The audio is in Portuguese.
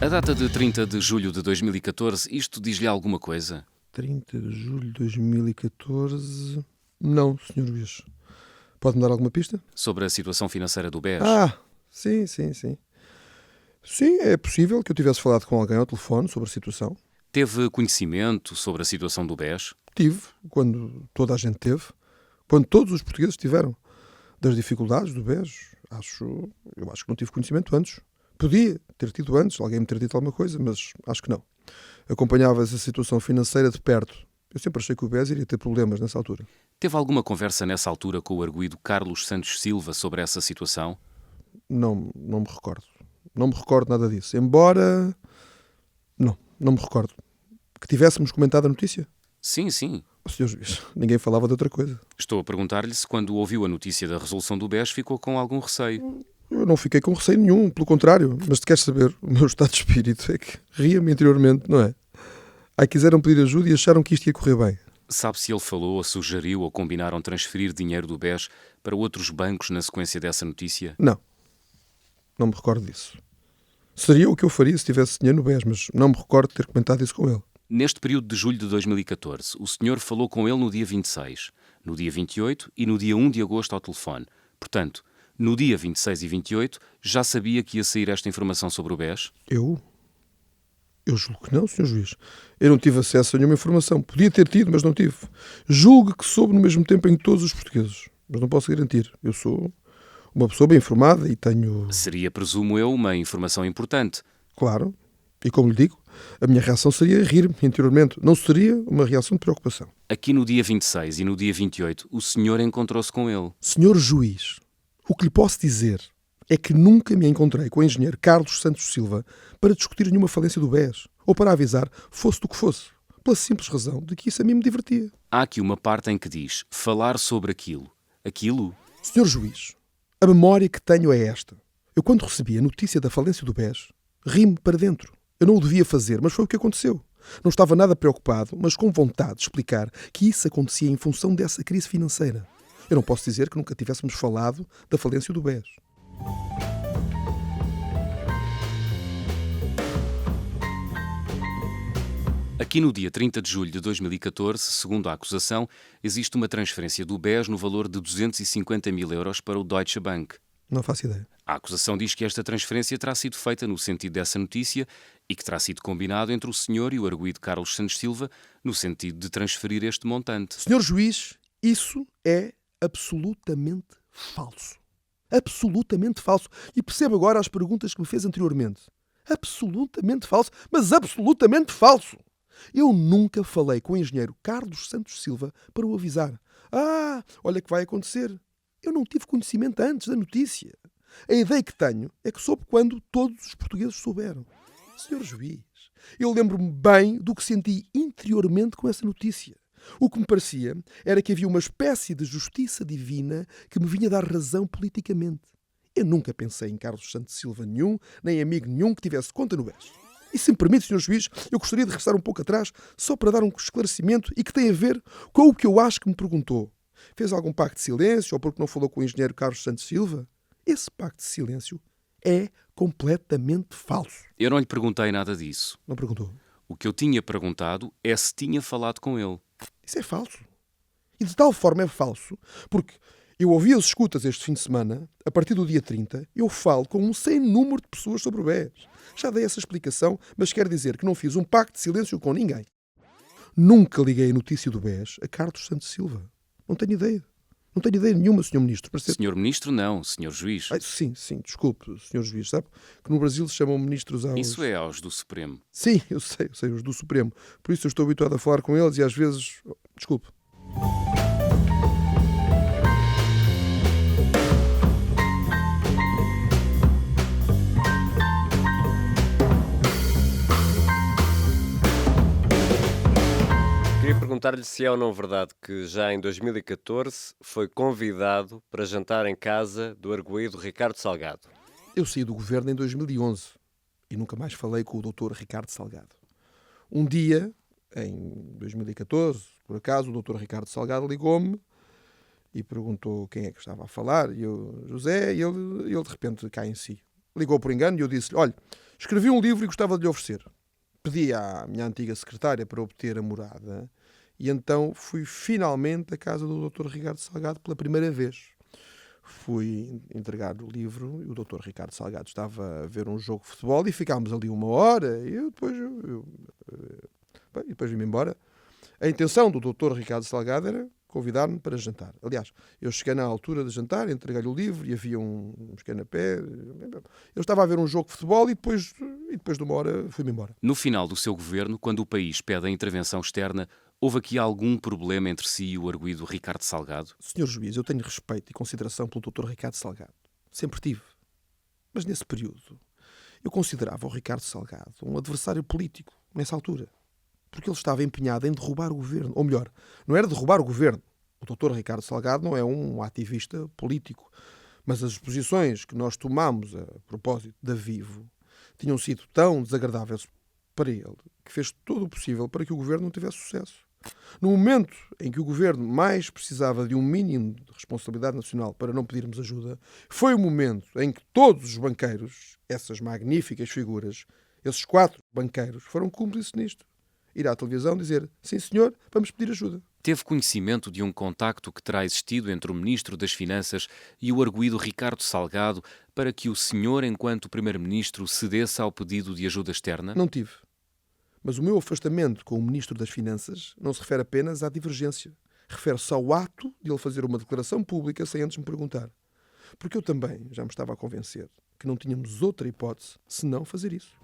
A data de 30 de julho de 2014, isto diz-lhe alguma coisa? 30 de julho de 2014... Não, Sr. Juiz. Pode-me dar alguma pista? Sobre a situação financeira do BES? Sim. Sim, é possível que eu tivesse falado com alguém ao telefone sobre a situação. Teve conhecimento sobre a situação do BES? Tive, quando toda a gente teve. Quando todos os portugueses tiveram. Das dificuldades do BES. Eu acho que não tive conhecimento antes. Podia ter tido antes, alguém me ter dito alguma coisa, mas acho que não. Acompanhava essa situação financeira de perto. Eu sempre achei que o BES iria ter problemas nessa altura. Teve alguma conversa nessa altura com o arguido Carlos Santos Silva sobre essa situação? Não me recordo. Não me recordo nada disso. Embora... Não me recordo. Que tivéssemos comentado a notícia? Sim. Senhor Juiz, ninguém falava de outra coisa. Estou a perguntar-lhe se quando ouviu a notícia da resolução do BES ficou com algum receio. Eu não fiquei com receio nenhum, pelo contrário. Mas se queres saber, o meu estado de espírito é que ria-me interiormente, não é? Aí quiseram pedir ajuda e acharam que isto ia correr bem. Sabe se ele falou, ou sugeriu, ou combinaram transferir dinheiro do BES para outros bancos na sequência dessa notícia? Não me recordo disso. Seria o que eu faria se tivesse dinheiro no BES, mas não me recordo de ter comentado isso com ele. Neste período de julho de 2014, o senhor falou com ele no dia 26, no dia 28 e no dia 1 de agosto ao telefone. Portanto, no dia 26 e 28, já sabia que ia sair esta informação sobre o BES? Eu julgo que não, Sr. Juiz. Eu não tive acesso a nenhuma informação. Podia ter tido, mas não tive. Julgo que soube no mesmo tempo em todos os portugueses. Mas não posso garantir. Eu sou uma pessoa bem informada e tenho... Seria, presumo eu, uma informação importante. Claro. E como lhe digo, a minha reação seria rir-me interiormente. Não seria uma reação de preocupação. Aqui no dia 26 e no dia 28, o senhor encontrou-se com ele. Senhor Juiz, o que lhe posso dizer é que nunca me encontrei com o engenheiro Carlos Santos Silva para discutir nenhuma falência do BES ou para avisar, fosse do que fosse, pela simples razão de que isso a mim me divertia. Há aqui uma parte em que diz falar sobre aquilo. Aquilo? Senhor Juiz, a memória que tenho é esta. Eu, quando recebi a notícia da falência do BES, ri-me para dentro. Eu não o devia fazer, mas foi o que aconteceu. Não estava nada preocupado, mas com vontade de explicar que isso acontecia em função dessa crise financeira. Eu não posso dizer que nunca tivéssemos falado da falência do BES. Aqui no dia 30 de julho de 2014, segundo a acusação, existe uma transferência do BES no valor de 250 mil euros para o Deutsche Bank. Não faço ideia. A acusação diz que esta transferência terá sido feita no sentido dessa notícia e que terá sido combinado entre o senhor e o arguido Carlos Santos Silva no sentido de transferir este montante. Senhor Juiz, isso é absolutamente falso. Absolutamente falso. E percebo agora as perguntas que me fez anteriormente. Absolutamente falso, mas absolutamente falso. Eu nunca falei com o engenheiro Carlos Santos Silva para o avisar. Olha que vai acontecer. Eu não tive conhecimento antes da notícia. A ideia que tenho é que soube quando todos os portugueses souberam. Senhor Juiz, eu lembro-me bem do que senti interiormente com essa notícia. O que me parecia era que havia uma espécie de justiça divina que me vinha dar razão politicamente. Eu nunca pensei em Carlos Santos Silva nenhum, nem amigo nenhum que tivesse conta no BES. E se me permite, Sr. Juiz, eu gostaria de regressar um pouco atrás só para dar um esclarecimento e que tem a ver com o que eu acho que me perguntou. Fez algum pacto de silêncio ou porque não falou com o engenheiro Carlos Santos Silva? Esse pacto de silêncio é completamente falso. Eu não lhe perguntei nada disso. Não perguntou? O que eu tinha perguntado é se tinha falado com ele. Isso é falso. E de tal forma é falso, porque eu ouvi as escutas este fim de semana, a partir do dia 30, eu falo com um sem número de pessoas sobre o BES. Já dei essa explicação, mas quer dizer que não fiz um pacto de silêncio com ninguém. Nunca liguei a notícia do BES a Carlos Santos Silva. Não tenho ideia. Não tenho ideia nenhuma, Sr. Ministro. Senhor Ministro, não. Senhor Juiz. Sim, desculpe, Sr. Juiz. Sabe que no Brasil se chamam ministros aos... Isso é aos do Supremo. Sim, eu sei, os do Supremo. Por isso eu estou habituado a falar com eles e às vezes... Desculpe. Queria perguntar-lhe se é ou não verdade que já em 2014 foi convidado para jantar em casa do arguido Ricardo Salgado. Eu saí do governo em 2011 e nunca mais falei com o Dr. Ricardo Salgado. Um dia, em 2014, por acaso, o Dr. Ricardo Salgado ligou-me e perguntou quem é que estava a falar. E eu, José, e ele de repente cai em si. Ligou por engano e eu disse-lhe, olha, Escrevi um livro e gostava de lhe oferecer. Pedi à minha antiga secretária para obter a morada e então fui finalmente à casa do Dr. Ricardo Salgado pela primeira vez. Fui entregar o livro e o Dr. Ricardo Salgado estava a ver um jogo de futebol e ficámos ali uma hora e depois vim-me embora. A intenção do Dr. Ricardo Salgado era convidar-me para jantar. Aliás, eu cheguei na altura de jantar, entreguei-lhe o livro e havia uns canapés. Eu estava a ver um jogo de futebol e depois de uma hora fui-me embora. No final do seu governo, quando o país pede a intervenção externa, houve aqui algum problema entre si e o arguido Ricardo Salgado? Senhor juiz, eu tenho respeito e consideração pelo Dr. Ricardo Salgado. Sempre tive. Mas nesse período, eu considerava o Ricardo Salgado um adversário político, nessa altura. Porque ele estava empenhado em derrubar o governo. Ou melhor, não era derrubar o governo. O Dr. Ricardo Salgado não é um ativista político. Mas as posições que nós tomámos a propósito da Vivo tinham sido tão desagradáveis para ele que fez todo o possível para que o governo não tivesse sucesso. No momento em que o governo mais precisava de um mínimo de responsabilidade nacional para não pedirmos ajuda, foi o momento em que todos os banqueiros, essas magníficas figuras, esses 4 banqueiros, foram cúmplices nisto. Ir à televisão dizer, sim senhor, vamos pedir ajuda. Teve conhecimento de um contacto que terá existido entre o Ministro das Finanças e o arguido Ricardo Salgado para que o senhor, enquanto Primeiro-Ministro, cedesse ao pedido de ajuda externa? Não tive. Mas o meu afastamento com o Ministro das Finanças não se refere apenas à divergência. Refere-se ao ato de ele fazer uma declaração pública sem antes me perguntar. Porque eu também já me estava a convencer que não tínhamos outra hipótese senão fazer isso.